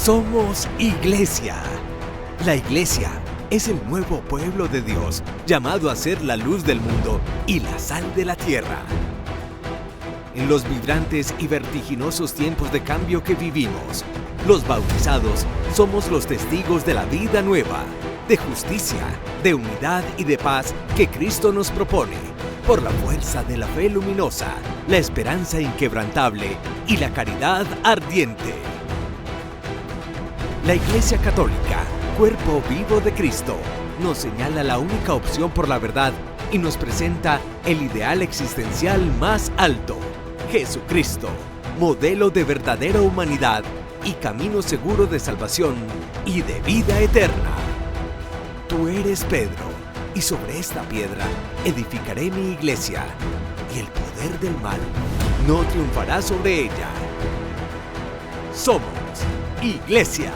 Somos Iglesia. La Iglesia es el nuevo pueblo de Dios, llamado a ser la luz del mundo y la sal de la tierra. En los vibrantes y vertiginosos tiempos de cambio que vivimos, los bautizados somos los testigos de la vida nueva, de justicia, de unidad y de paz que Cristo nos propone, por la fuerza de la fe luminosa, la esperanza inquebrantable y la caridad ardiente. La Iglesia Católica, cuerpo vivo de Cristo, nos señala la única opción por la verdad y nos presenta el ideal existencial más alto: Jesucristo, modelo de verdadera humanidad y camino seguro de salvación y de vida eterna. Tú eres Pedro, y sobre esta piedra edificaré mi iglesia, y el poder del mal no triunfará sobre ella. Somos Iglesia.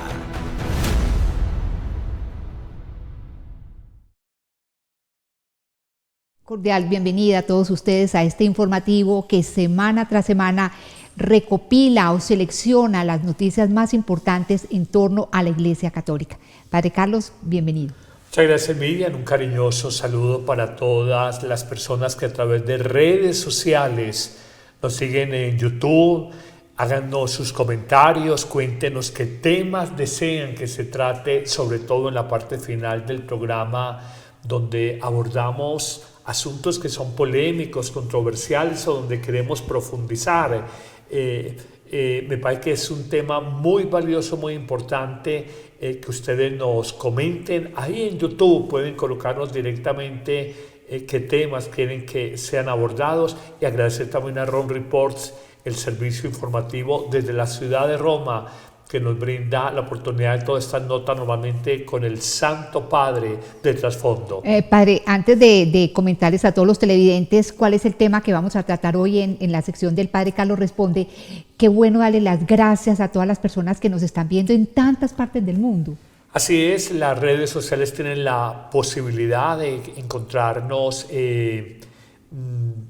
Cordial bienvenida a todos ustedes a este informativo que semana tras semana recopila o selecciona las noticias más importantes en torno a la Iglesia Católica. Padre Carlos, bienvenido. Muchas gracias, Miriam. Un cariñoso saludo para todas las personas que a través de redes sociales nos siguen en YouTube. Háganos sus comentarios, cuéntenos qué temas desean que se trate, sobre todo en la parte final del programa, donde abordamos asuntos que son polémicos, controversiales o donde queremos profundizar. Me parece que es un tema muy valioso, muy importante, que ustedes nos comenten. Ahí en YouTube pueden colocarnos directamente qué temas quieren que sean abordados, y agradecer también a Ron Reports, el servicio informativo desde la ciudad de Roma, que nos brinda la oportunidad de todas estas notas, normalmente con el Santo Padre de trasfondo. Padre, antes de comentarles a todos los televidentes cuál es el tema que vamos a tratar hoy en la sección del Padre Carlos Responde, qué bueno darle las gracias a todas las personas que nos están viendo en tantas partes del mundo. Así es, las redes sociales tienen la posibilidad de encontrarnos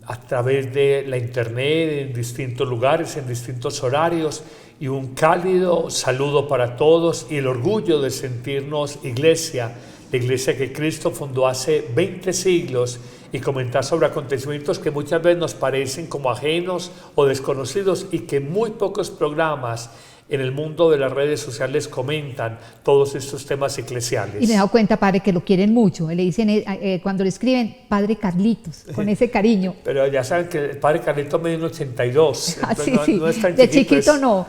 a través de la internet, en distintos lugares, en distintos horarios, y un cálido saludo para todos y el orgullo de sentirnos iglesia, la iglesia que Cristo fundó hace 20 siglos, y comentar sobre acontecimientos que muchas veces nos parecen como ajenos o desconocidos, y que muy pocos programas en el mundo de las redes sociales comentan todos estos temas eclesiales. Y me he dado cuenta, padre, que lo quieren mucho. Le dicen, cuando le escriben, Padre Carlitos, con ese cariño. Pero ya saben que el Padre Carlitos mide 1,82. Ah, sí, no, sí. No es tan de chiquito, no,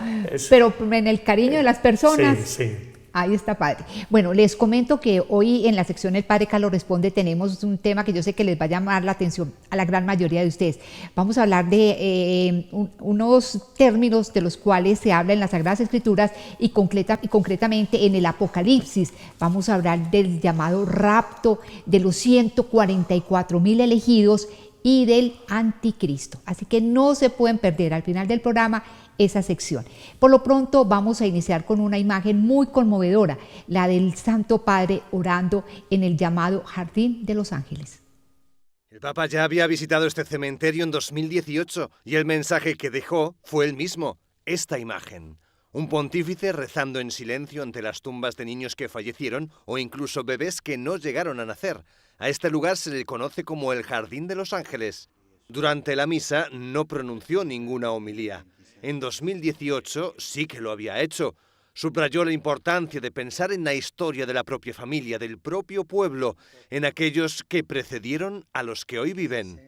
pero en el cariño de las personas. Sí. Ahí está, padre. Bueno, les comento que hoy en la sección El Padre Carlos Responde tenemos un tema que yo sé que les va a llamar la atención a la gran mayoría de ustedes. Vamos a hablar de unos términos de los cuales se habla en las Sagradas Escrituras y concretamente en el Apocalipsis. Vamos a hablar del llamado rapto, de los 144,000 elegidos y del anticristo. Así que no se pueden perder al final del programa esa sección. Por lo pronto vamos a iniciar con una imagen muy conmovedora, la del Santo Padre orando en el llamado Jardín de los Ángeles. El Papa ya había visitado este cementerio en 2018 y el mensaje que dejó fue el mismo: esta imagen. Un pontífice rezando en silencio ante las tumbas de niños que fallecieron o incluso bebés que no llegaron a nacer. A este lugar se le conoce como el Jardín de los Ángeles. Durante la misa no pronunció ninguna homilía. En 2018 sí que lo había hecho. Subrayó la importancia de pensar en la historia de la propia familia, del propio pueblo, en aquellos que precedieron a los que hoy viven.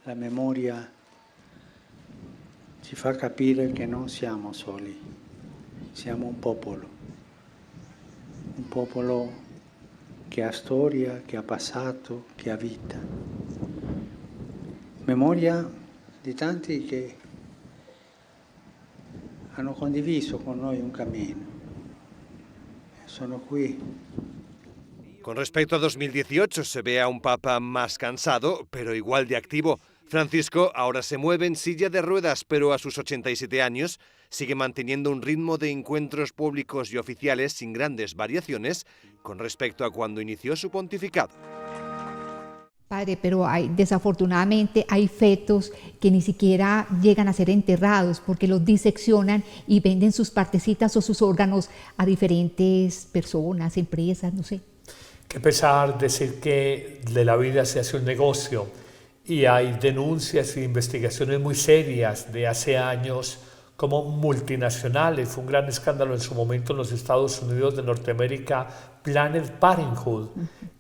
La memoria ci fa capire che non siamo soli, siamo un popolo che ha storia, che ha passato, che ha vita. Memoria di tanti che hanno condiviso con noi un cammino. Sono qui. Con respecto a 2018 se ve a un papa más cansado, pero igual de activo. Francisco ahora se mueve en silla de ruedas, pero a sus 87 años sigue manteniendo un ritmo de encuentros públicos y oficiales sin grandes variaciones con respecto a cuando inició su pontificado. Padre, pero desafortunadamente hay fetos que ni siquiera llegan a ser enterrados porque los diseccionan y venden sus partecitas o sus órganos a diferentes personas, empresas, no sé. Qué pesar decir que de la vida se hace un negocio, y hay denuncias e investigaciones muy serias de hace años como multinacionales. Fue un gran escándalo en su momento en los Estados Unidos de Norteamérica, Planned Parenthood,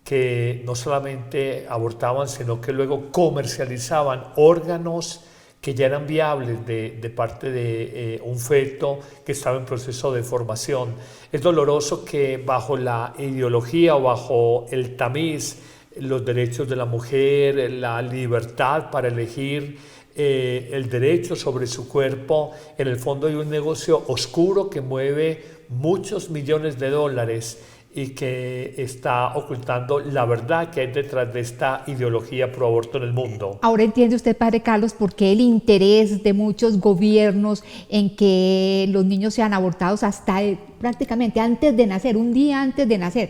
que no solamente abortaban, sino que luego comercializaban órganos que ya eran viables de parte de un feto que estaba en proceso de formación. Es doloroso que bajo la ideología o bajo el tamiz, los derechos de la mujer, la libertad para elegir, el derecho sobre su cuerpo, en el fondo hay un negocio oscuro que mueve muchos millones de dólares y que está ocultando la verdad que hay detrás de esta ideología pro aborto en el mundo. Ahora entiende usted, Padre Carlos, por qué el interés de muchos gobiernos en que los niños sean abortados hasta prácticamente antes de nacer, un día antes de nacer,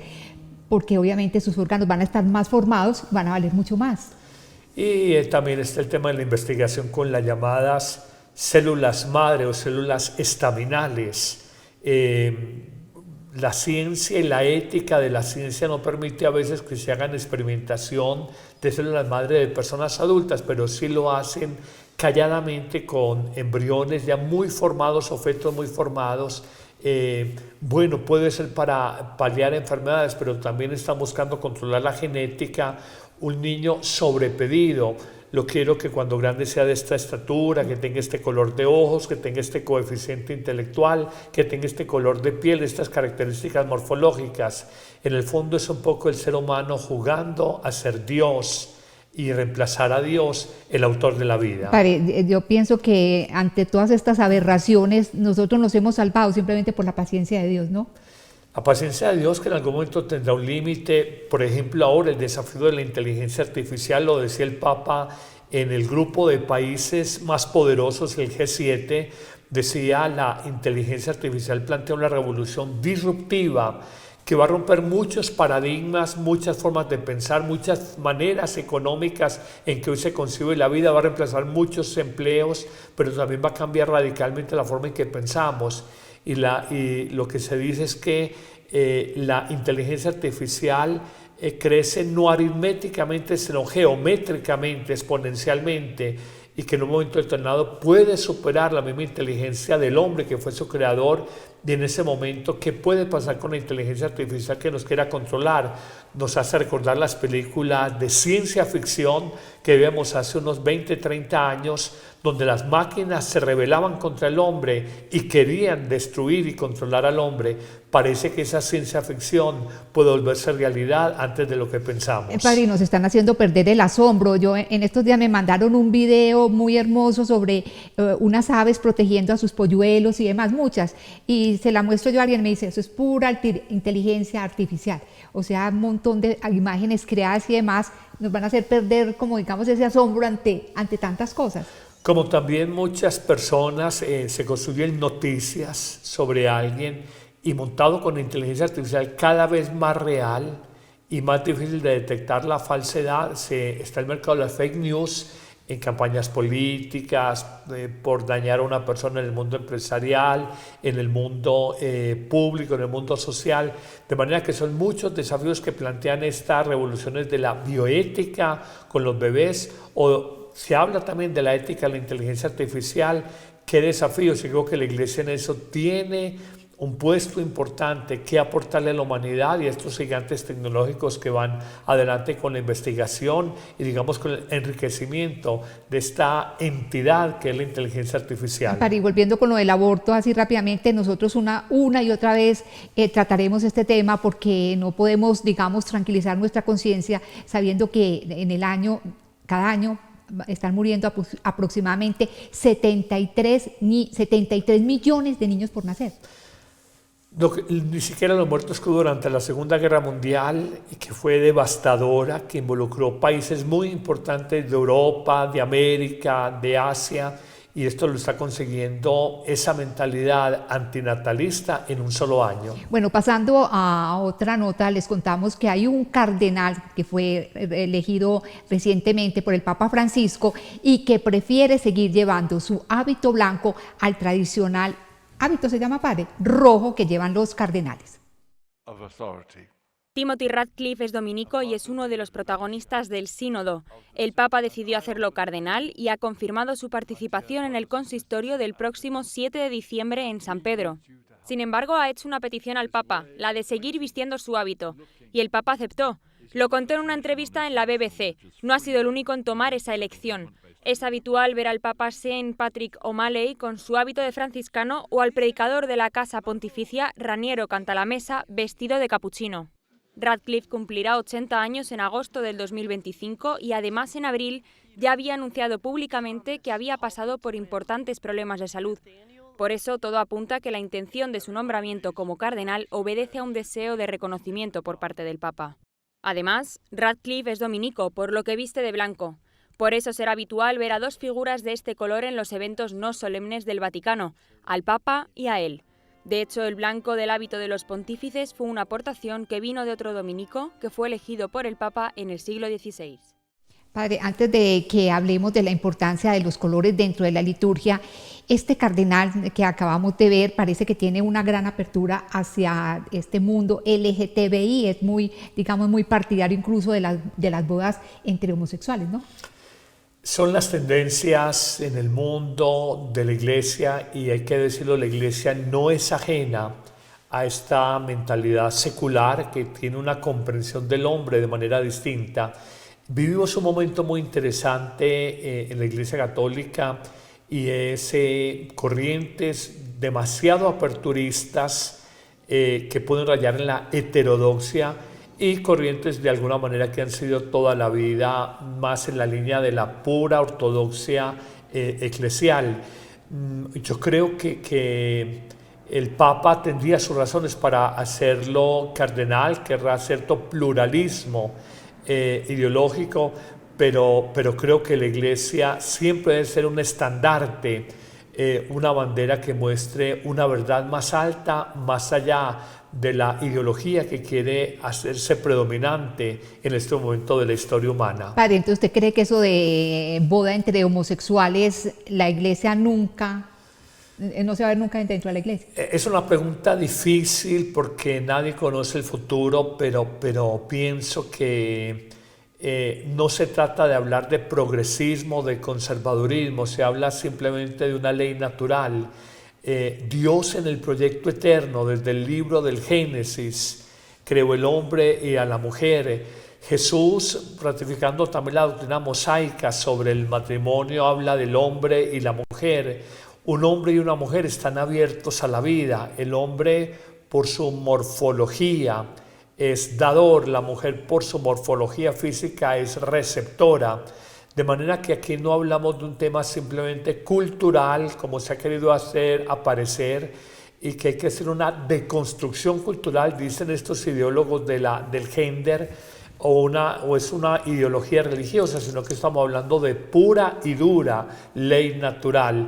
porque obviamente sus órganos van a estar más formados, van a valer mucho más. Y también está el tema de la investigación con las llamadas células madre o células estaminales. La ciencia y la ética de la ciencia no permite a veces que se hagan experimentación de células madre de personas adultas, pero sí lo hacen calladamente con embriones ya muy formados o fetos muy formados. Bueno, puede ser para paliar enfermedades, pero también están buscando controlar la genética. Un niño sobrepedido, lo quiero que cuando grande sea de esta estatura, que tenga este color de ojos, que tenga este coeficiente intelectual, que tenga este color de piel, estas características morfológicas. En el fondo es un poco el ser humano jugando a ser Dios y reemplazar a Dios, el autor de la vida. Padre, yo pienso que ante todas estas aberraciones nosotros nos hemos salvado simplemente por la paciencia de Dios, ¿no? La paciencia de Dios que en algún momento tendrá un límite. Por ejemplo, ahora el desafío de la inteligencia artificial, lo decía el Papa en el grupo de países más poderosos, el G7, decía la inteligencia artificial plantea una revolución disruptiva que va a romper muchos paradigmas, muchas formas de pensar, muchas maneras económicas en que hoy se concibe la vida, va a reemplazar muchos empleos, pero también va a cambiar radicalmente la forma en que pensamos. Y lo que se dice es que la inteligencia artificial crece no aritméticamente, sino geométricamente, exponencialmente, y que en un momento determinado puede superar la misma inteligencia del hombre que fue su creador. Y en ese momento, ¿qué puede pasar con la inteligencia artificial que nos quiera controlar? Nos hace recordar las películas de ciencia ficción que vimos hace unos 20, 30 años, donde las máquinas se rebelaban contra el hombre y querían destruir y controlar al hombre. Parece que esa ciencia ficción puede volverse realidad antes de lo que pensamos. Padre, nos están haciendo perder el asombro. Yo en estos días me mandaron un video muy hermoso sobre unas aves protegiendo a sus polluelos y demás, muchas, y se la muestro yo a alguien y me dice, eso es pura inteligencia artificial. O sea, un montón de imágenes creadas y demás nos van a hacer perder, como digamos, ese asombro ante tantas cosas. Como también muchas personas se construyen noticias sobre alguien y montado con inteligencia artificial cada vez más real y más difícil de detectar la falsedad, está el mercado de las fake news en campañas políticas, por dañar a una persona en el mundo empresarial, en el mundo público, en el mundo social, de manera que son muchos desafíos que plantean estas revoluciones de la bioética con los bebés, o se habla también de la ética de la inteligencia artificial. ¿Qué desafíos? Yo creo que la Iglesia en eso tiene un puesto importante que aportarle a la humanidad y a estos gigantes tecnológicos que van adelante con la investigación y digamos con el enriquecimiento de esta entidad que es la inteligencia artificial. Para ir volviendo con lo del aborto así rápidamente, nosotros una y otra vez trataremos este tema porque no podemos, digamos, tranquilizar nuestra conciencia sabiendo que en el año, cada año, están muriendo aproximadamente 73 millones de niños por nacer. Ni siquiera los muertos que hubo durante la Segunda Guerra Mundial y que fue devastadora, que involucró países muy importantes de Europa, de América, de Asia y esto lo está consiguiendo esa mentalidad antinatalista en un solo año. Bueno, pasando a otra nota, les contamos que hay un cardenal que fue elegido recientemente por el Papa Francisco y que prefiere seguir llevando su hábito blanco al tradicional hábito, se llama padre, rojo que llevan los cardenales. Timothy Ratcliffe es dominico y es uno de los protagonistas del sínodo. El Papa decidió hacerlo cardenal y ha confirmado su participación en el consistorio del próximo 7 de diciembre en San Pedro. Sin embargo, ha hecho una petición al Papa, la de seguir vistiendo su hábito, y el Papa aceptó. Lo contó en una entrevista en la BBC. No ha sido el único en tomar esa elección. Es habitual ver al Papa St. Patrick O'Malley con su hábito de franciscano o al predicador de la Casa Pontificia, Raniero Cantalamessa, vestido de capuchino. Ratcliffe cumplirá 80 años en agosto del 2025 y además en abril ya había anunciado públicamente que había pasado por importantes problemas de salud. Por eso todo apunta a que la intención de su nombramiento como cardenal obedece a un deseo de reconocimiento por parte del Papa. Además, Ratcliffe es dominico, por lo que viste de blanco. Por eso será habitual ver a dos figuras de este color en los eventos no solemnes del Vaticano, al Papa y a él. De hecho, el blanco del hábito de los pontífices fue una aportación que vino de otro dominico que fue elegido por el Papa en el siglo XVI. Padre, antes de que hablemos de la importancia de los colores dentro de la liturgia, este cardenal que acabamos de ver parece que tiene una gran apertura hacia este mundo LGTBI, es muy, digamos, muy partidario incluso de las bodas entre homosexuales, ¿no? Son las tendencias en el mundo de la Iglesia y hay que decirlo, la Iglesia no es ajena a esta mentalidad secular que tiene una comprensión del hombre de manera distinta. Vivimos un momento muy interesante en la Iglesia Católica y es corrientes demasiado aperturistas que pueden rayar en la heterodoxia y corrientes de alguna manera que han sido toda la vida más en la línea de la pura ortodoxia eclesial. Yo creo que el Papa tendría sus razones para hacerlo cardenal, querrá cierto pluralismo ideológico, pero creo que la Iglesia siempre debe ser un estandarte, una bandera que muestre una verdad más alta, más allá de la ideología que quiere hacerse predominante en este momento de la historia humana. Padre, entonces ¿usted cree que eso de boda entre homosexuales, la Iglesia nunca, no se va a ver nunca dentro de la Iglesia? Es una pregunta difícil porque nadie conoce el futuro, pero pienso que no se trata de hablar de progresismo, de conservadurismo, se habla simplemente de una ley natural. Dios en el proyecto eterno, desde el libro del Génesis, creó el hombre y a la mujer. Jesús, ratificando también la doctrina mosaica sobre el matrimonio, habla del hombre y la mujer. Un hombre y una mujer están abiertos a la vida. El hombre, por su morfología, es dador. La mujer, por su morfología física, es receptora. De manera que aquí no hablamos de un tema simplemente cultural, como se ha querido hacer aparecer, y que hay que hacer una deconstrucción cultural, dicen estos ideólogos del género, o es una ideología religiosa, sino que estamos hablando de pura y dura ley natural.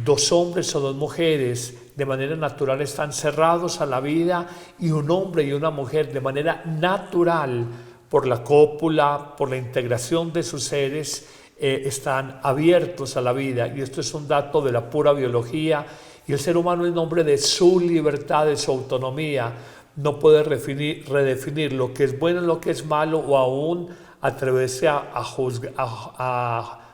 Dos hombres o dos mujeres de manera natural están cerrados a la vida, y un hombre y una mujer de manera natural, por la cópula, por la integración de sus seres, están abiertos a la vida. Y esto es un dato de la pura biología. Y el ser humano, en nombre de su libertad, de su autonomía, no puede redefinir lo que es bueno y lo que es malo, o aún atreverse a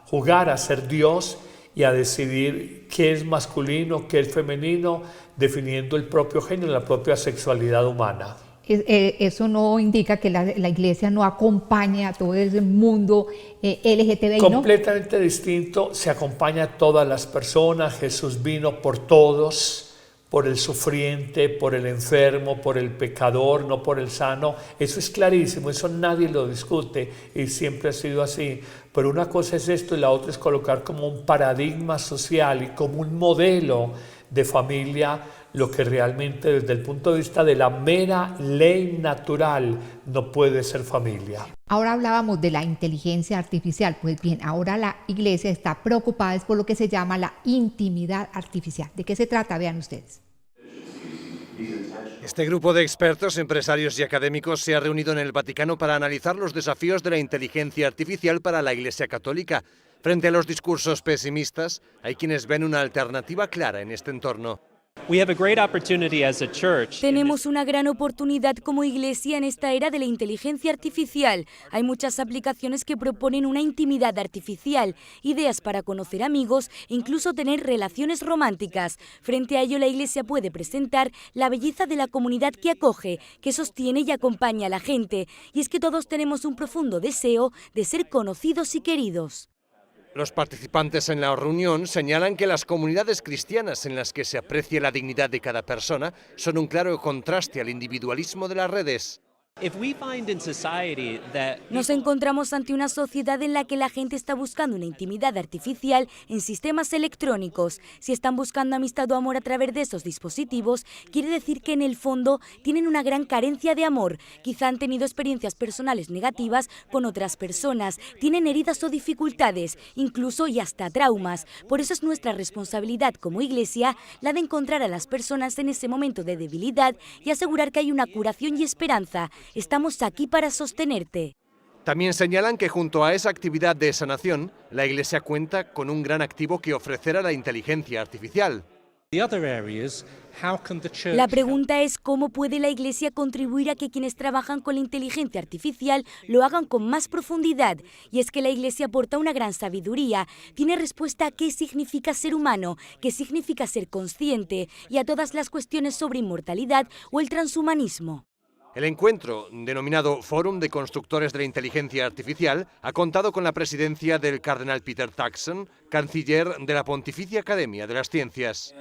jugar a ser Dios y a decidir qué es masculino, qué es femenino, definiendo el propio género, la propia sexualidad humana. Eso no indica que la Iglesia no acompañe a todo ese mundo LGTBI, ¿no? Completamente distinto, se acompaña a todas las personas. Jesús vino por todos, por el sufriente, por el enfermo, por el pecador, no por el sano. Eso es clarísimo, eso nadie lo discute y siempre ha sido así. Pero una cosa es esto y la otra es colocar como un paradigma social y como un modelo de familia, lo que realmente desde el punto de vista de la mera ley natural no puede ser familia. Ahora hablábamos de la inteligencia artificial, pues bien, ahora la Iglesia está preocupada por lo que se llama la intimidad artificial. ¿De qué se trata? Vean ustedes. Este grupo de expertos, empresarios y académicos se ha reunido en el Vaticano para analizar los desafíos de la inteligencia artificial para la Iglesia Católica. Frente a los discursos pesimistas, hay quienes ven una alternativa clara en este entorno. Tenemos una gran oportunidad como Iglesia en esta era de la inteligencia artificial. Hay muchas aplicaciones que proponen una intimidad artificial, ideas para conocer amigos e incluso tener relaciones románticas. Frente a ello, la Iglesia puede presentar la belleza de la comunidad que acoge, que sostiene y acompaña a la gente. Y es que todos tenemos un profundo deseo de ser conocidos y queridos. Los participantes en la reunión señalan que las comunidades cristianas en las que se aprecia la dignidad de cada persona son un claro contraste al individualismo de las redes. Nos encontramos ante una sociedad en la que la gente está buscando una intimidad artificial en sistemas electrónicos. Si están buscando amistad o amor a través de esos dispositivos, quiere decir que en el fondo tienen una gran carencia de amor. Quizá han tenido experiencias personales negativas con otras personas, tienen heridas o dificultades, incluso y hasta traumas. Por eso es nuestra responsabilidad como Iglesia la de encontrar a las personas en ese momento de debilidad y asegurar que hay una curación y esperanza. Estamos aquí para sostenerte. También señalan que junto a esa actividad de sanación, la Iglesia cuenta con un gran activo que ofrecer a la inteligencia artificial. La pregunta es cómo puede la Iglesia contribuir a que quienes trabajan con la inteligencia artificial lo hagan con más profundidad. Y es que la Iglesia aporta una gran sabiduría, tiene respuesta a qué significa ser humano, qué significa ser consciente y a todas las cuestiones sobre inmortalidad o el transhumanismo. El encuentro, denominado Fórum de Constructores de la Inteligencia Artificial, ha contado con la presidencia del cardenal Peter Turkson, canciller de la Pontificia Academia de las Ciencias.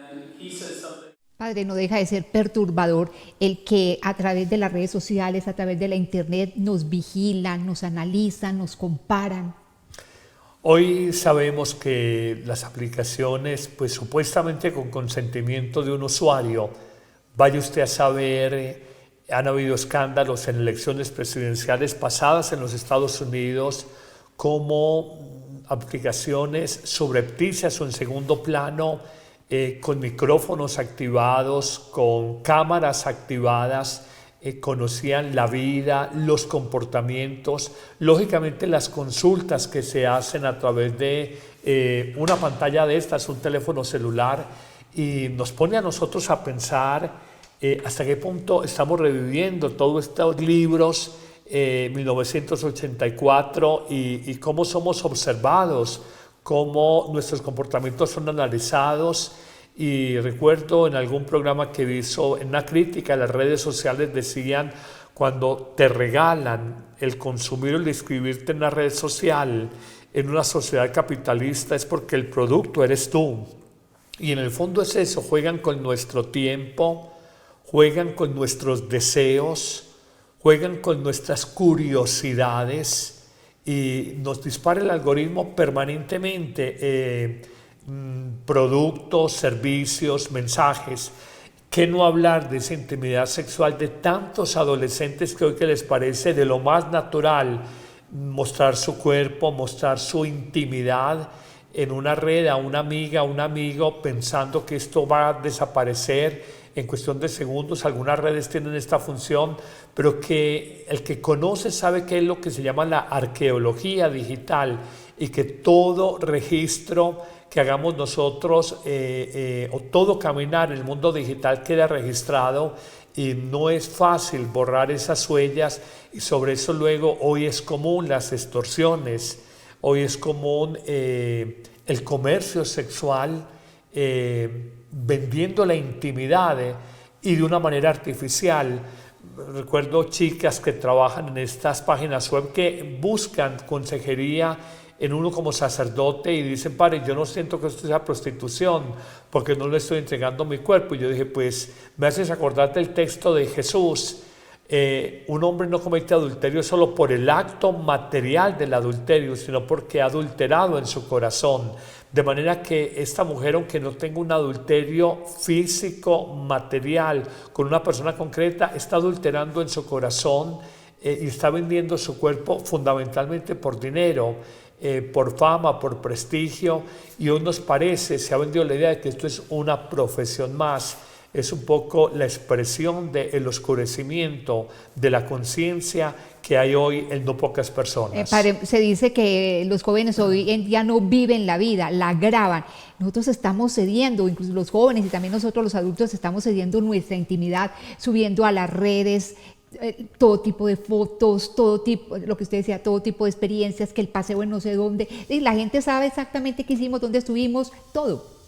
Padre, no deja de ser perturbador el que a través de las redes sociales, a través de la internet, nos vigilan, nos analizan, nos comparan. Hoy sabemos que las aplicaciones, pues supuestamente con consentimiento de un usuario, vaya usted a saber. Han habido escándalos en elecciones presidenciales pasadas en los Estados Unidos, como aplicaciones subrepticias o en segundo plano, con micrófonos activados, con cámaras activadas, conocían la vida, los comportamientos, lógicamente las consultas que se hacen a través de una pantalla de estas, un teléfono celular, y nos pone a nosotros a pensar hasta qué punto estamos reviviendo todos estos libros, 1984, y cómo somos observados, cómo nuestros comportamientos son analizados. Y recuerdo en algún programa que hizo, en una crítica a las redes sociales, decían, cuando te regalan el consumir o el inscribirte en una red social, en una sociedad capitalista, es porque el producto eres tú. Y en el fondo es eso, juegan con nuestro tiempo, juegan con nuestros deseos, juegan con nuestras curiosidades y nos dispara el algoritmo permanentemente productos, servicios, mensajes. ¿Qué no hablar de esa intimidad sexual de tantos adolescentes que hoy que les parece de lo más natural mostrar su cuerpo, mostrar su intimidad en una red a una amiga, a un amigo, pensando que esto va a desaparecer en cuestión de segundos? Algunas redes tienen esta función, pero que el que conoce sabe qué es lo que se llama la arqueología digital y que todo registro que hagamos nosotros o todo caminar en el mundo digital queda registrado y no es fácil borrar esas huellas, y sobre eso luego hoy es común las extorsiones, hoy es común el comercio sexual, vendiendo la intimidad y de una manera artificial. Recuerdo chicas que trabajan en estas páginas web que buscan consejería en uno como sacerdote y dicen, padre, yo no siento que esto sea prostitución porque no le estoy entregando mi cuerpo. Y yo dije, pues me haces acordar del texto de Jesús Un hombre no comete adulterio solo por el acto material del adulterio, sino porque ha adulterado en su corazón. De manera que esta mujer, aunque no tenga un adulterio físico, material, con una persona concreta, está adulterando en su corazón y está vendiendo su cuerpo fundamentalmente por dinero, por fama, por prestigio. Y hoy nos parece, se ha vendido la idea de que esto es una profesión más. Es un poco la expresión del oscurecimiento de la conciencia que hay hoy en no pocas personas. Padre, se dice que los jóvenes hoy en día no viven la vida, la graban. Nosotros estamos cediendo, incluso los jóvenes y también nosotros los adultos estamos cediendo nuestra intimidad, subiendo a las redes todo tipo de fotos, todo tipo, lo que usted decía, todo tipo de experiencias, que el paseo en no sé dónde. Y la gente sabe exactamente qué hicimos, dónde estuvimos, todo.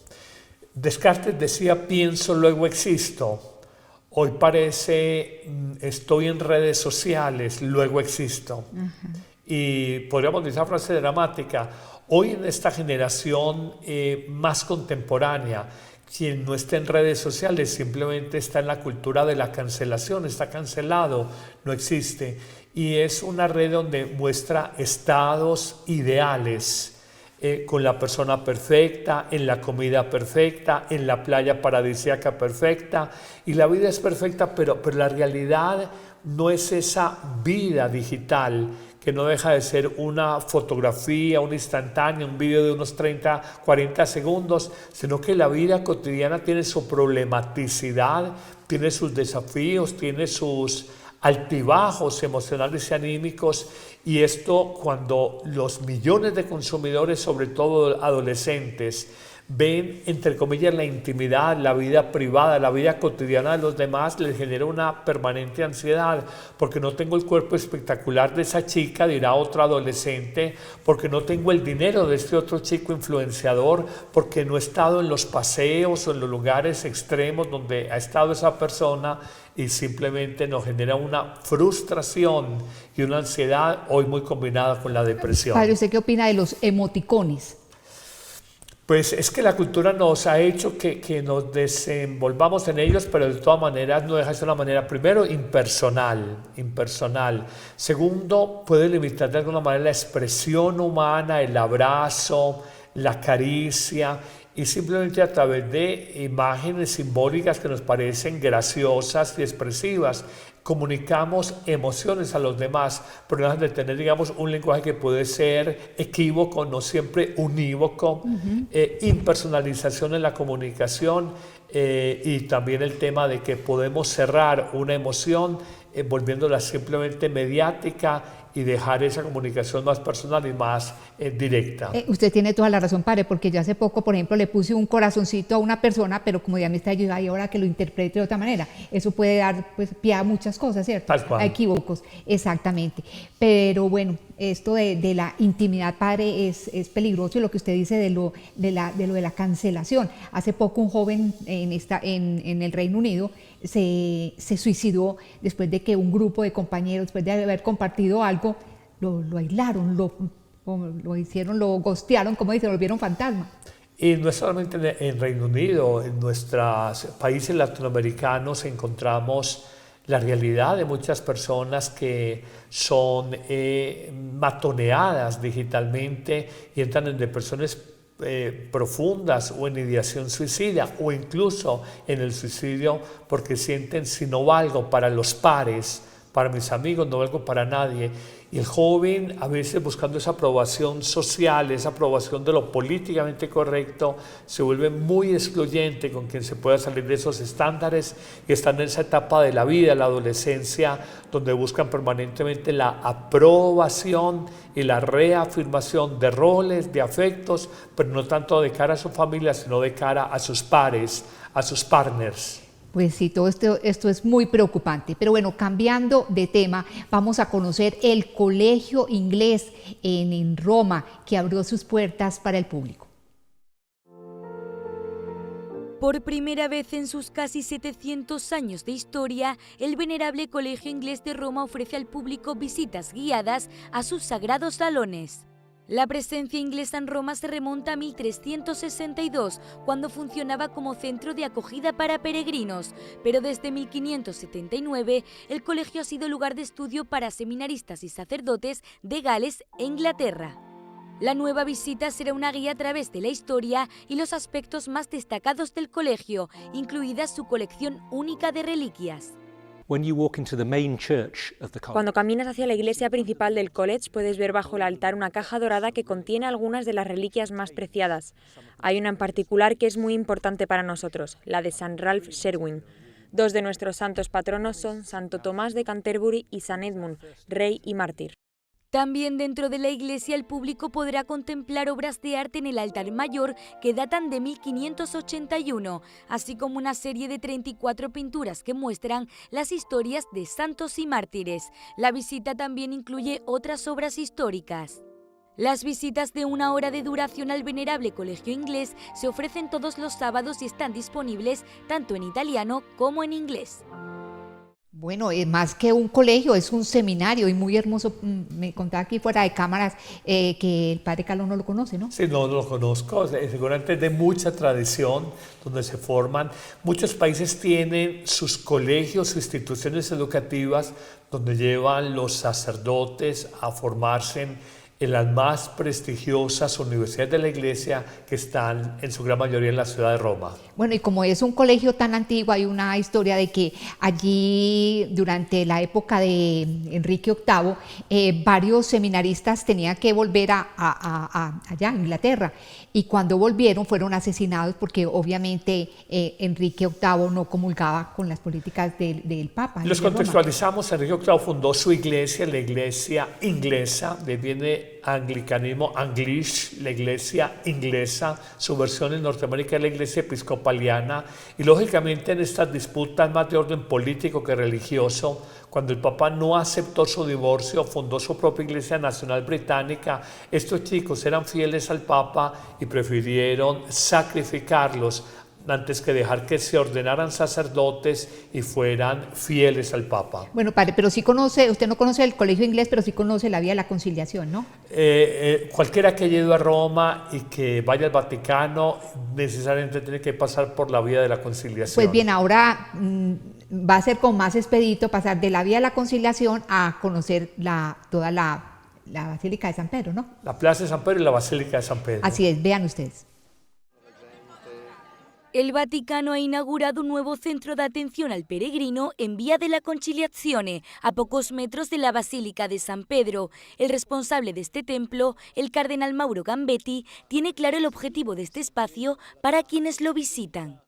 Descartes decía, pienso, luego existo. Hoy parece, estoy en redes sociales, luego existo. Y podríamos decir una frase dramática, hoy en esta generación más contemporánea, quien no está en redes sociales simplemente está en la cultura de la cancelación, está cancelado, no existe. Y es una red donde muestra estados ideales, con la persona perfecta, en la comida perfecta, en la playa paradisíaca perfecta. Y la vida es perfecta, pero la realidad no es esa vida digital, que no deja de ser una fotografía, un instantáneo, un video de unos 30, 40 segundos, sino que la vida cotidiana tiene su problematicidad, tiene sus desafíos, tiene sus altibajos emocionales y anímicos, y esto cuando los millones de consumidores, sobre todo adolescentes, ven, entre comillas, la intimidad, la vida privada, la vida cotidiana de los demás, les genera una permanente ansiedad, porque no tengo el cuerpo espectacular de esa chica, dirá otro adolescente, porque no tengo el dinero de este otro chico influenciador, porque no he estado en los paseos o en los lugares extremos donde ha estado esa persona, y simplemente nos genera una frustración y una ansiedad hoy muy combinada con la depresión. Padre, ¿usted qué opina de los emoticones? Pues es que la cultura nos ha hecho que nos desenvolvamos en ellos, pero de todas maneras no deja de ser una manera, primero, impersonal. Segundo, puede limitar de alguna manera la expresión humana, el abrazo, la caricia, y simplemente a través de imágenes simbólicas que nos parecen graciosas y expresivas, comunicamos emociones a los demás, pero no dejan de tener, digamos, un lenguaje que puede ser equívoco, no siempre unívoco, impersonalización en la comunicación, y también el tema de que podemos cerrar una emoción volviéndola simplemente mediática y dejar esa comunicación más personal y más directa. Usted tiene toda la razón, padre, porque yo hace poco, por ejemplo, le puse un corazoncito a una persona, pero como ya me está ayudando, y ahora que lo interprete de otra manera, eso puede dar pues, pie a muchas cosas, ¿cierto? Tal cual. A equívocos, exactamente. Pero bueno, esto de la intimidad, padre, es peligroso, y lo que usted dice de lo de la cancelación. Hace poco un joven en el Reino Unido se suicidó después de que un grupo de compañeros, después de haber compartido algo, lo aislaron, lo hicieron, lo ghostearon, como dicen, lo volvieron fantasma. Y no solamente en Reino Unido, en nuestros países latinoamericanos encontramos la realidad de muchas personas que son matoneadas digitalmente y entran en depresiones profundas o en ideación suicida o incluso en el suicidio porque sienten si no valgo para los pares, para mis amigos, no valgo para nadie. Y el joven, a veces buscando esa aprobación social, esa aprobación de lo políticamente correcto, se vuelve muy excluyente con quien se pueda salir de esos estándares y están en esa etapa de la vida, la adolescencia, donde buscan permanentemente la aprobación y la reafirmación de roles, de afectos, pero no tanto de cara a su familia, sino de cara a sus pares, a sus partners. Pues sí, todo esto es muy preocupante. Pero bueno, cambiando de tema, vamos a conocer el Colegio Inglés en Roma, que abrió sus puertas para el público. Por primera vez en sus casi 700 años de historia, el venerable Colegio Inglés de Roma ofrece al público visitas guiadas a sus sagrados salones. La presencia inglesa en Roma se remonta a 1362, cuando funcionaba como centro de acogida para peregrinos, pero desde 1579 el colegio ha sido lugar de estudio para seminaristas y sacerdotes de Gales e Inglaterra. La nueva visita será una guía a través de la historia y los aspectos más destacados del colegio, incluida su colección única de reliquias. Cuando caminas hacia la iglesia principal del college puedes ver bajo el altar una caja dorada que contiene algunas de las reliquias más preciadas. Hay una en particular que es muy importante para nosotros, la de San Ralph Sherwin. Dos de nuestros santos patronos son Santo Tomás de Canterbury y San Edmund, rey y mártir. También dentro de la iglesia el público podrá contemplar obras de arte en el altar mayor que datan de 1581, así como una serie de 34 pinturas que muestran las historias de santos y mártires. La visita también incluye otras obras históricas. Las visitas de 1 hora de duración al venerable colegio inglés se ofrecen todos los sábados y están disponibles tanto en italiano como en inglés. Bueno, es más que un colegio, es un seminario y muy hermoso. Me contaba aquí fuera de cámaras que el padre Carlos no lo conoce, ¿no? Sí, no lo conozco. Seguramente es de mucha tradición, donde se forman. Muchos países tienen sus colegios, sus instituciones educativas, donde llevan los sacerdotes a formarse en las más prestigiosas universidades de la Iglesia, que están en su gran mayoría en la ciudad de Roma. Bueno, y como es un colegio tan antiguo, hay una historia de que allí, durante la época de Enrique VIII, varios seminaristas tenían que volver allá, a Inglaterra, y cuando volvieron fueron asesinados porque obviamente Enrique VIII no comulgaba con las políticas del Papa. Los contextualizamos. Enrique VIII fundó su iglesia, la iglesia inglesa, de viene anglicanismo, English, la iglesia inglesa, su versión en Norteamérica es la iglesia episcopaliana, y lógicamente en estas disputas más de orden político que religioso, cuando el Papa no aceptó su divorcio, fundó su propia iglesia nacional británica. Estos chicos eran fieles al Papa y prefirieron sacrificarlos antes que dejar que se ordenaran sacerdotes y fueran fieles al Papa. Bueno, padre, pero sí conoce, usted no conoce el colegio inglés, pero sí conoce la vía de la conciliación, ¿no? Cualquiera que haya ido a Roma y que vaya al Vaticano necesariamente tiene que pasar por la vía de la conciliación. Pues bien, ahora va a ser como más expedito pasar de la vía de la conciliación a conocer toda la Basílica de San Pedro, ¿no? La Plaza de San Pedro y la Basílica de San Pedro. Así es, vean ustedes. El Vaticano ha inaugurado un nuevo centro de atención al peregrino en Vía de la Conciliazione, a pocos metros de la Basílica de San Pedro. El responsable de este templo, el cardenal Mauro Gambetti, tiene claro el objetivo de este espacio para quienes lo visitan.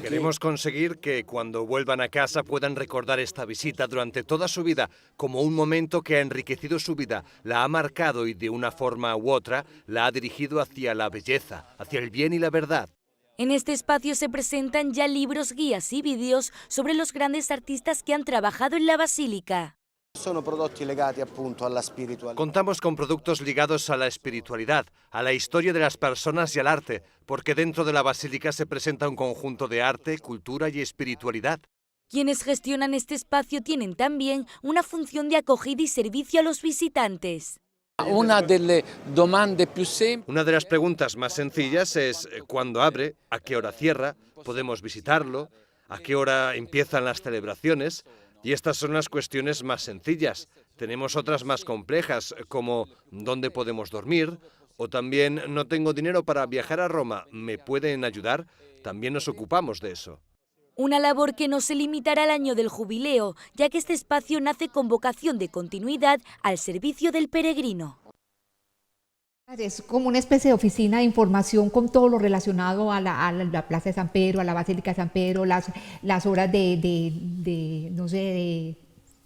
Queremos conseguir que cuando vuelvan a casa puedan recordar esta visita durante toda su vida como un momento que ha enriquecido su vida, la ha marcado y de una forma u otra la ha dirigido hacia la belleza, hacia el bien y la verdad. En este espacio se presentan ya libros, guías y vídeos sobre los grandes artistas que han trabajado en la basílica. Contamos con productos ligados a la espiritualidad, a la historia de las personas y al arte, porque dentro de la basílica se presenta un conjunto de arte, cultura y espiritualidad. Quienes gestionan este espacio tienen también una función de acogida y servicio a los visitantes. Una de las preguntas más sencillas es ¿cuándo abre? ¿A qué hora cierra? ¿Podemos visitarlo? ¿A qué hora empiezan las celebraciones? Y estas son las cuestiones más sencillas. Tenemos otras más complejas, como ¿dónde podemos dormir? O también no tengo dinero para viajar a Roma, ¿me pueden ayudar? También nos ocupamos de eso. Una labor que no se limitará al año del jubileo, ya que este espacio nace con vocación de continuidad al servicio del peregrino. Es como una especie de oficina de información con todo lo relacionado a la Plaza de San Pedro, a la Basílica de San Pedro, las horas de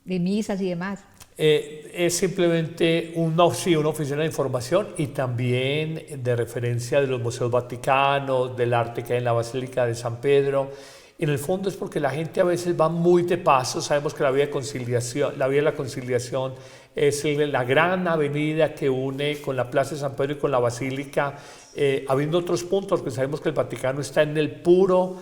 misas y demás. Es simplemente una oficina de información y también de referencia de los museos vaticanos, del arte que hay en la Basílica de San Pedro. En el fondo es porque la gente a veces va muy de paso. Sabemos que la vía de la conciliación es la gran avenida que une con la Plaza de San Pedro y con la Basílica, habiendo otros puntos, porque sabemos que el Vaticano está en el puro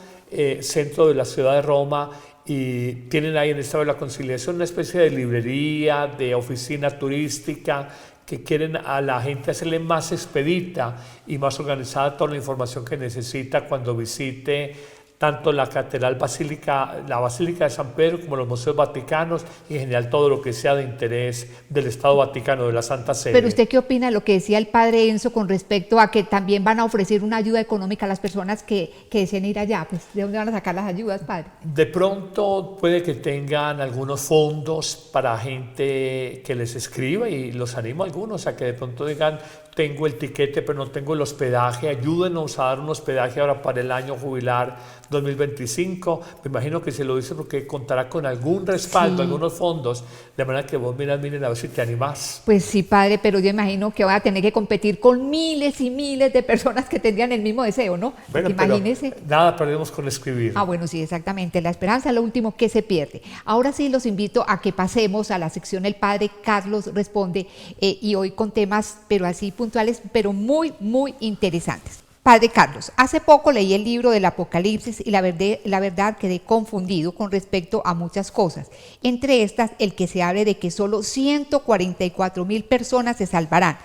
centro de la ciudad de Roma, y tienen ahí en esta vía de la conciliación una especie de librería, de oficina turística, que quieren a la gente hacerle más expedita y más organizada toda la información que necesita cuando visite tanto la Catedral Basílica, la Basílica de San Pedro, como los museos vaticanos y en general todo lo que sea de interés del Estado Vaticano, de la Santa Sede. Pero ¿usted qué opina de lo que decía el padre Enzo con respecto a que también van a ofrecer una ayuda económica a las personas que deseen ir allá? Pues, ¿de dónde van a sacar las ayudas, padre? De pronto puede que tengan algunos fondos para gente que les escriba y los animo a algunos a que de pronto digan, tengo el tiquete pero no tengo el hospedaje, ayúdenos a dar un hospedaje ahora para el año jubilar 2025. Me imagino que se lo dice porque contará con algún respaldo, algunos fondos, de manera que vos miren a ver si te animás. Pues sí, padre, pero yo imagino que van a tener que competir con miles y miles de personas que tendrían el mismo deseo, ¿no? Bueno, imagínese. Nada perdemos con escribir. Ah, bueno, sí, exactamente. La esperanza es lo último que se pierde. Ahora sí los invito a que pasemos a la sección El Padre Carlos Responde y hoy con temas, pero así puntuales, pero muy, muy interesantes. Padre Carlos, hace poco leí el libro del Apocalipsis y la verdad quedé confundido con respecto a muchas cosas. Entre estas, el que se hable de que solo 144,000 personas se salvarán.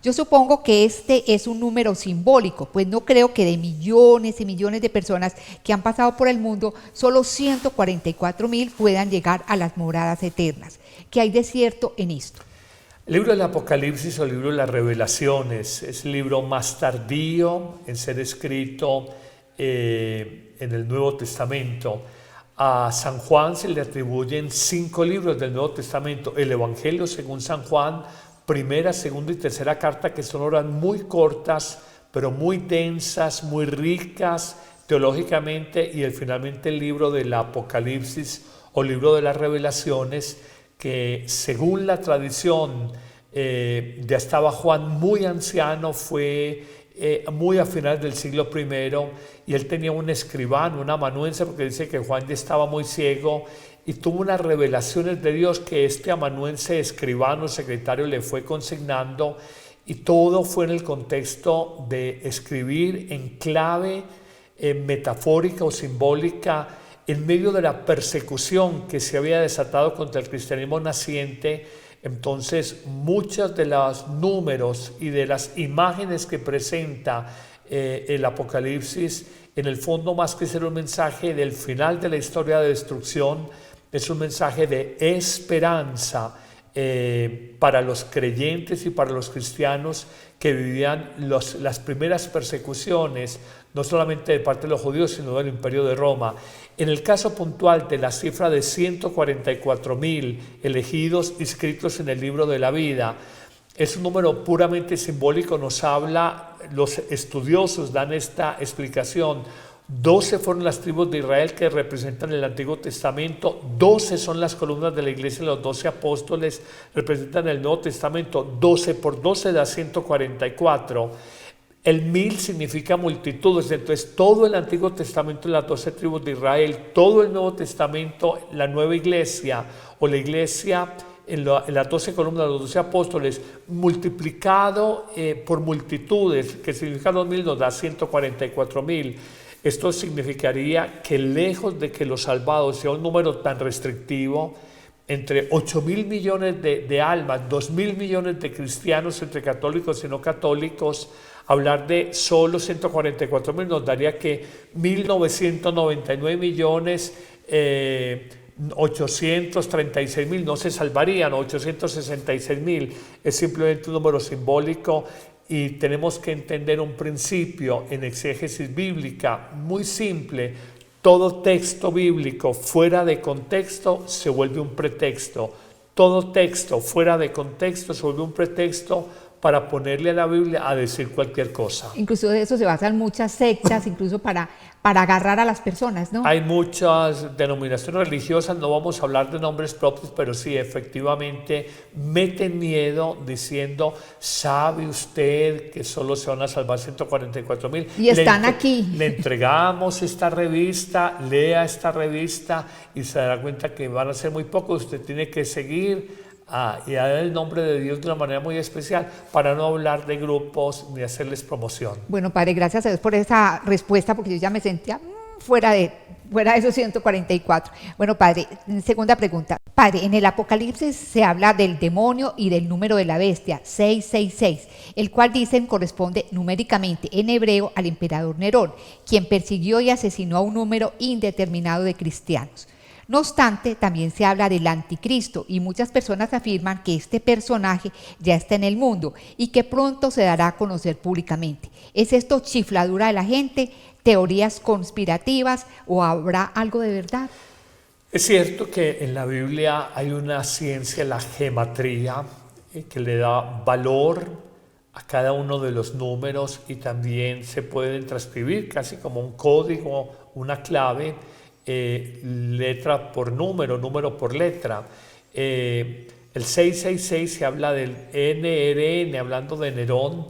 Yo supongo que este es un número simbólico, pues no creo que de millones y millones de personas que han pasado por el mundo, solo 144,000 puedan llegar a las moradas eternas. ¿Qué hay de cierto en esto? El libro del Apocalipsis o el libro de las Revelaciones es el libro más tardío en ser escrito en el Nuevo Testamento. A San Juan se le atribuyen 5 libros del Nuevo Testamento, el Evangelio según San Juan, primera, segunda y tercera carta, que son obras muy cortas, pero muy densas, muy ricas teológicamente, y finalmente el libro del Apocalipsis o libro de las Revelaciones, que según la tradición ya estaba Juan muy anciano, fue muy a finales del siglo I, y él tenía un escribano, un amanuense, porque dice que Juan ya estaba muy ciego, y tuvo unas revelaciones de Dios que este amanuense escribano, secretario, le fue consignando, y todo fue en el contexto de escribir en clave metafórica o simbólica, en medio de la persecución que se había desatado contra el cristianismo naciente. Entonces, muchos de los números y de las imágenes que presenta el Apocalipsis, en el fondo, más que ser un mensaje del final de la historia de destrucción, es un mensaje de esperanza para los creyentes y para los cristianos que vivían las primeras persecuciones, no solamente de parte de los judíos, sino del Imperio de Roma. En el caso puntual de la cifra de 144,000 elegidos inscritos en el libro de la vida, es un número puramente simbólico, nos habla, los estudiosos dan esta explicación. 12 fueron las tribus de Israel que representan el Antiguo Testamento, 12 son las columnas de la iglesia, los 12 apóstoles representan el Nuevo Testamento, 12 por 12 da 144. El 1000 significa multitudes, entonces todo el Antiguo Testamento, las 12 tribus de Israel, todo el Nuevo Testamento, la nueva iglesia o la iglesia en las 12 columnas, los 12 apóstoles, multiplicado por multitudes, que significa 2000, nos da 144,000. Esto significaría que lejos de que los salvados sea un número tan restrictivo, entre 8,000 millones de almas, 2,000 millones de cristianos entre católicos y no católicos, hablar de solo 144,000 nos daría que 1,999 millones 836,000 no se salvarían, 866,000 es simplemente un número simbólico. Y tenemos que entender un principio en exégesis bíblica muy simple: todo texto bíblico fuera de contexto se vuelve un pretexto. Todo texto fuera de contexto se vuelve un pretexto para ponerle a la Biblia a decir cualquier cosa. Incluso de eso se basan muchas sectas, incluso para agarrar a las personas, ¿no? Hay muchas denominaciones religiosas, no vamos a hablar de nombres propios, pero sí, efectivamente, meten miedo diciendo, ¿sabe usted que solo se van a salvar 144,000? Y están aquí. Le entregamos esta revista, lea esta revista y se dará cuenta que van a ser muy pocos. Usted tiene que seguir y dar el nombre de Dios de una manera muy especial, para no hablar de grupos ni hacerles promoción. Bueno, padre, gracias a Dios por esa respuesta, porque yo ya me sentía fuera de esos 144. Bueno, padre, segunda pregunta. Padre, en el Apocalipsis se habla del demonio y del número de la bestia, 666, el cual dicen corresponde numéricamente en hebreo al emperador Nerón, quien persiguió y asesinó a un número indeterminado de cristianos. No obstante, también se habla del anticristo y muchas personas afirman que este personaje ya está en el mundo y que pronto se dará a conocer públicamente. ¿Es esto chifladura de la gente, teorías conspirativas o habrá algo de verdad? Es cierto que en la Biblia hay una ciencia, la gematría, que le da valor a cada uno de los números y también se pueden transcribir casi como un código, una clave, letra por número, número por letra. El 666 se habla del NRN, hablando de Nerón,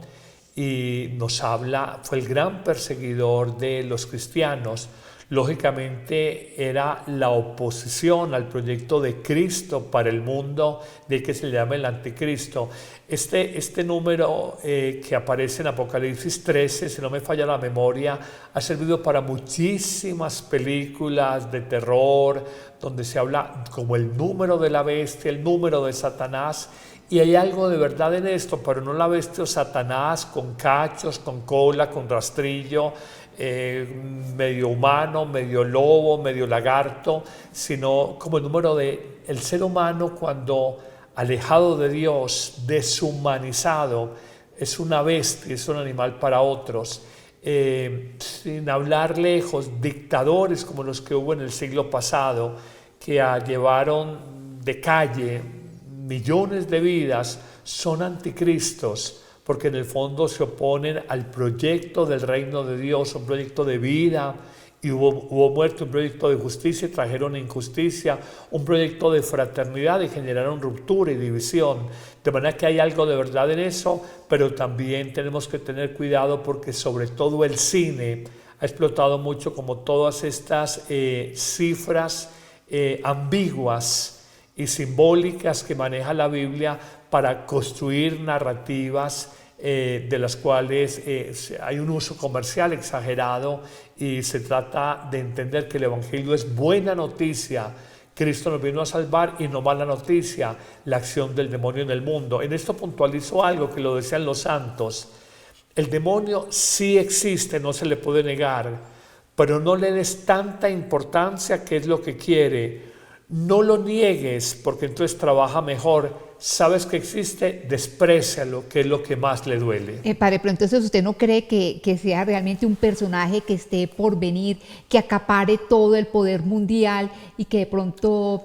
y nos habla, fue el gran perseguidor de los cristianos. Lógicamente era la oposición al proyecto de Cristo para el mundo, de que se le llama el anticristo. Este número que aparece en Apocalipsis 13, si no me falla la memoria, ha servido para muchísimas películas de terror, donde se habla como el número de la bestia, el número de Satanás. Y hay algo de verdad en esto, pero no la bestia o Satanás con cachos, con cola, con rastrillo, medio humano, medio lobo, medio lagarto, sino como el número de el ser humano cuando alejado de Dios, deshumanizado, es una bestia, es un animal para otros. Sin hablar lejos, dictadores como los que hubo en el siglo pasado, que llevaron de calle millones de vidas, son anticristos, porque en el fondo se oponen al proyecto del reino de Dios, un proyecto de vida, y hubo muerte, un proyecto de justicia, y trajeron injusticia, un proyecto de fraternidad y generaron ruptura y división. De manera que hay algo de verdad en eso, pero también tenemos que tener cuidado porque sobre todo el cine ha explotado mucho como todas estas cifras ambiguas y simbólicas que maneja la Biblia para construir narrativas de las cuales hay un uso comercial exagerado y se trata de entender que el Evangelio es buena noticia. Cristo nos vino a salvar y no mala noticia, la acción del demonio en el mundo. En esto puntualizo algo que lo decían los santos. El demonio sí existe, no se le puede negar, pero no le des tanta importancia que es lo que quiere. No lo niegues porque entonces trabaja mejor. Sabes que existe, desprécialo, que es lo que más le duele. Padre, pero entonces usted no cree que sea realmente un personaje que esté por venir, que acapare todo el poder mundial y que de pronto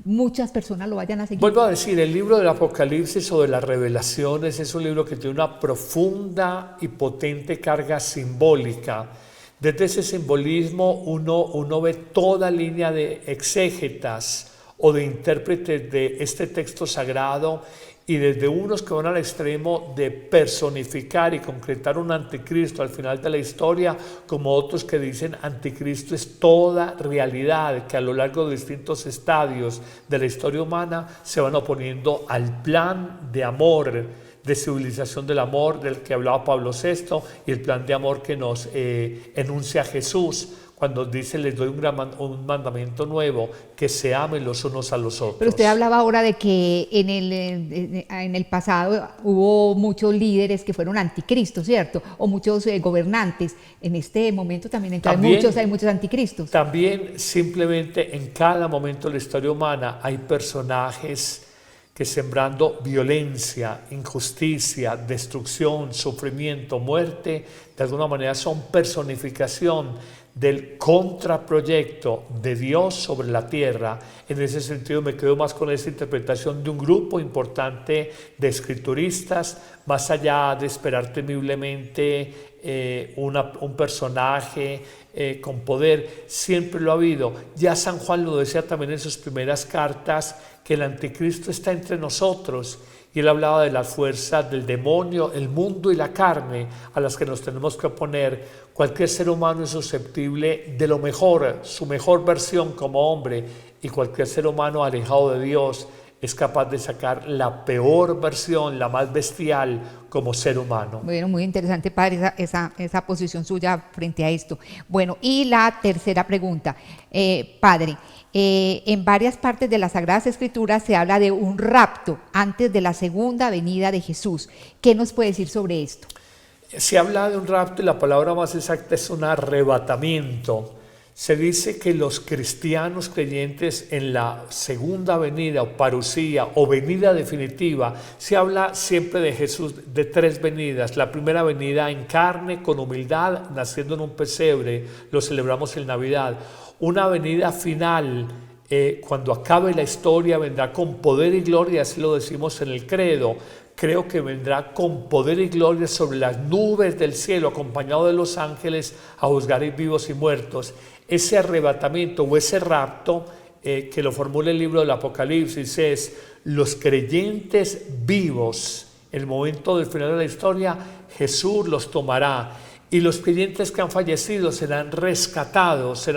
muchas personas lo vayan a seguir. Vuelvo a decir, el libro del Apocalipsis o de las Revelaciones es un libro que tiene una profunda y potente carga simbólica. Desde ese simbolismo uno ve toda línea de exégetas o de intérpretes de este texto sagrado, y desde unos que van al extremo de personificar y concretar un anticristo al final de la historia, como otros que dicen anticristo es toda realidad, que a lo largo de distintos estadios de la historia humana se van oponiendo al plan de amor, de civilización del amor del que hablaba Pablo VI y el plan de amor que nos enuncia Jesús cuando dice les doy un mandamiento nuevo, que se amen los unos a los otros. Pero usted hablaba ahora de que en el pasado hubo muchos líderes que fueron anticristos, ¿cierto? O muchos gobernantes. En este momento también hay muchos anticristos. También simplemente en cada momento de la historia humana hay personajes que sembrando violencia, injusticia, destrucción, sufrimiento, muerte, de alguna manera son personificación del contraproyecto de Dios sobre la tierra. En ese sentido me quedo más con esa interpretación de un grupo importante de escrituristas, más allá de esperar temiblemente un personaje con poder. Siempre lo ha habido. Ya San Juan lo decía también en sus primeras cartas, que el anticristo está entre nosotros, y él hablaba de las fuerzas del demonio, el mundo y la carne a las que nos tenemos que oponer. Cualquier ser humano es susceptible de lo mejor, su mejor versión como hombre, y cualquier ser humano alejado de Dios es capaz de sacar la peor versión, la más bestial como ser humano. Bueno, muy interesante, padre, esa posición suya frente a esto. Bueno, y la tercera pregunta, padre, en varias partes de las Sagradas Escrituras se habla de un rapto antes de la segunda venida de Jesús. ¿Qué nos puede decir sobre esto? Se habla de un rapto y la palabra más exacta es un arrebatamiento. Se dice que los cristianos creyentes en la segunda venida o parusía o venida definitiva, se habla siempre de Jesús de tres venidas. La primera venida en carne, con humildad, naciendo en un pesebre, lo celebramos en Navidad. Una venida final, cuando acabe la historia, vendrá con poder y gloria, así lo decimos en el credo. Creo que vendrá con poder y gloria sobre las nubes del cielo, acompañado de los ángeles, a juzgar vivos y muertos. Ese arrebatamiento o ese rapto, que lo formula el libro del Apocalipsis, es los creyentes vivos. En el momento del final de la historia, Jesús los tomará. Y los creyentes que han fallecido serán rescatados,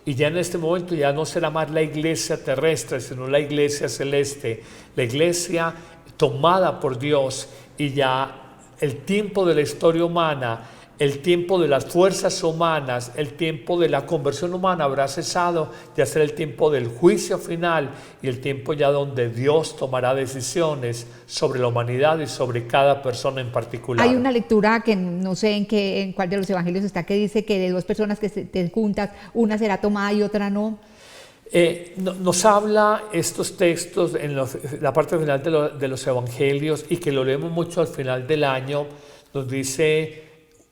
y ya en este momento ya no será más la iglesia terrestre, sino la iglesia celeste, la iglesia tomada por Dios, y ya el tiempo de la historia humana, el tiempo de las fuerzas humanas, el tiempo de la conversión humana habrá cesado, ya será el tiempo del juicio final y el tiempo ya donde Dios tomará decisiones sobre la humanidad y sobre cada persona en particular. Hay una lectura que no sé en cuál de los evangelios está, que dice que de dos personas que estén juntas, una será tomada y otra no. Nos habla estos textos en la parte final de los evangelios, y que lo leemos mucho al final del año. Nos dice: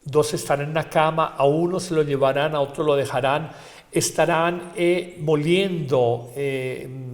dos estarán en la cama, a uno se lo llevarán, a otro lo dejarán. Estarán moliendo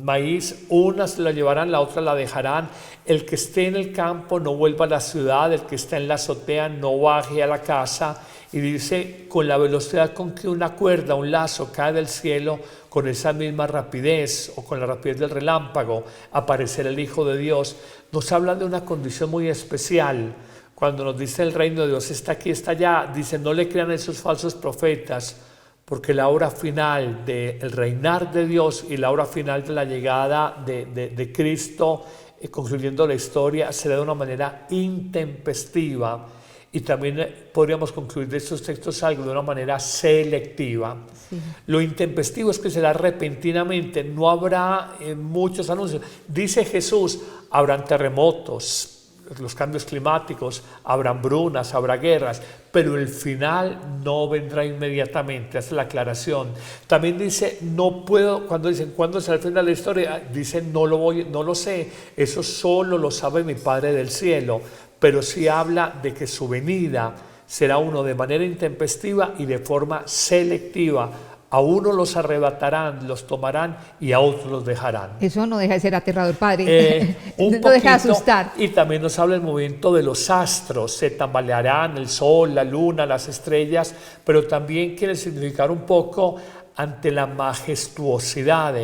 maíz, una se la llevarán, la otra la dejarán. El que esté en el campo no vuelva a la ciudad, el que está en la azotea no baje a la casa. Y dice, con la velocidad con que una cuerda, un lazo cae del cielo, con esa misma rapidez o con la rapidez del relámpago aparecerá el Hijo de Dios. Nos habla de una condición muy especial. Cuando nos dice el reino de Dios está aquí, está allá, dice: no le crean a esos falsos profetas, porque la hora final del reinar de Dios y la hora final de la llegada de Cristo, concluyendo la historia, será de una manera intempestiva. Y también podríamos concluir de estos textos algo de una manera selectiva. Sí. Lo intempestivo es que será repentinamente, no habrá muchos anuncios. Dice Jesús: habrán terremotos, los cambios climáticos, habrá hambrunas, habrá guerras, pero el final no vendrá inmediatamente. Esa es la aclaración. También dice: no puedo, cuando dicen ¿cuándo será el final de la historia? Dicen: no lo sé, eso solo lo sabe mi Padre del cielo. Pero sí habla de que su venida será uno de manera intempestiva y de forma selectiva. A uno los arrebatarán, los tomarán, y a otros los dejarán. Eso no deja de ser aterrador, padre. No deja de asustar. Y también nos habla el movimiento de los astros. Se tambalearán el sol, la luna, las estrellas, pero también quiere significar un poco ante la majestuosidad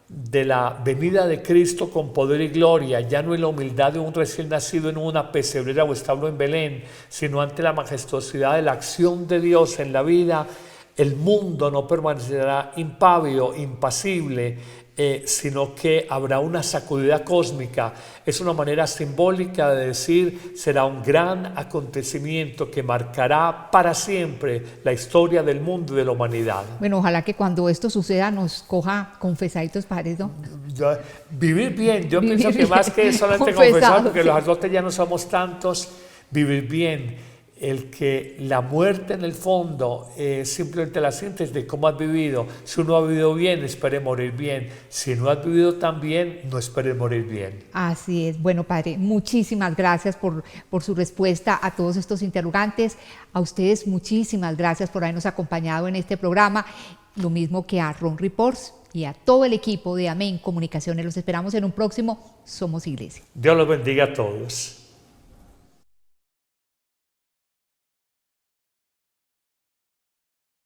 de la venida de Cristo con poder y gloria, ya no en la humildad de un recién nacido en una pesebrera o establo en Belén, sino ante la majestuosidad de la acción de Dios en la vida. El mundo no permanecerá impávido, impasible, sino que habrá una sacudida cósmica. Es una manera simbólica de decir: será un gran acontecimiento que marcará para siempre la historia del mundo y de la humanidad. Bueno, ojalá que cuando esto suceda nos coja confesaditos, padres, ¿no? Vivir bien, yo pienso que más que solamente confesar, porque los sacerdotes ya no somos tantos, vivir bien. El que la muerte en el fondo simplemente la sientes de cómo has vivido. Si uno ha vivido bien, espere morir bien. Si no has vivido tan bien, no espere morir bien. Así es. Bueno, padre, muchísimas gracias por su respuesta a todos estos interrogantes. A ustedes muchísimas gracias por habernos acompañado en este programa. Lo mismo que a Ron Reports y a todo el equipo de Amén Comunicaciones. Los esperamos en un próximo Somos Iglesia. Dios los bendiga a todos.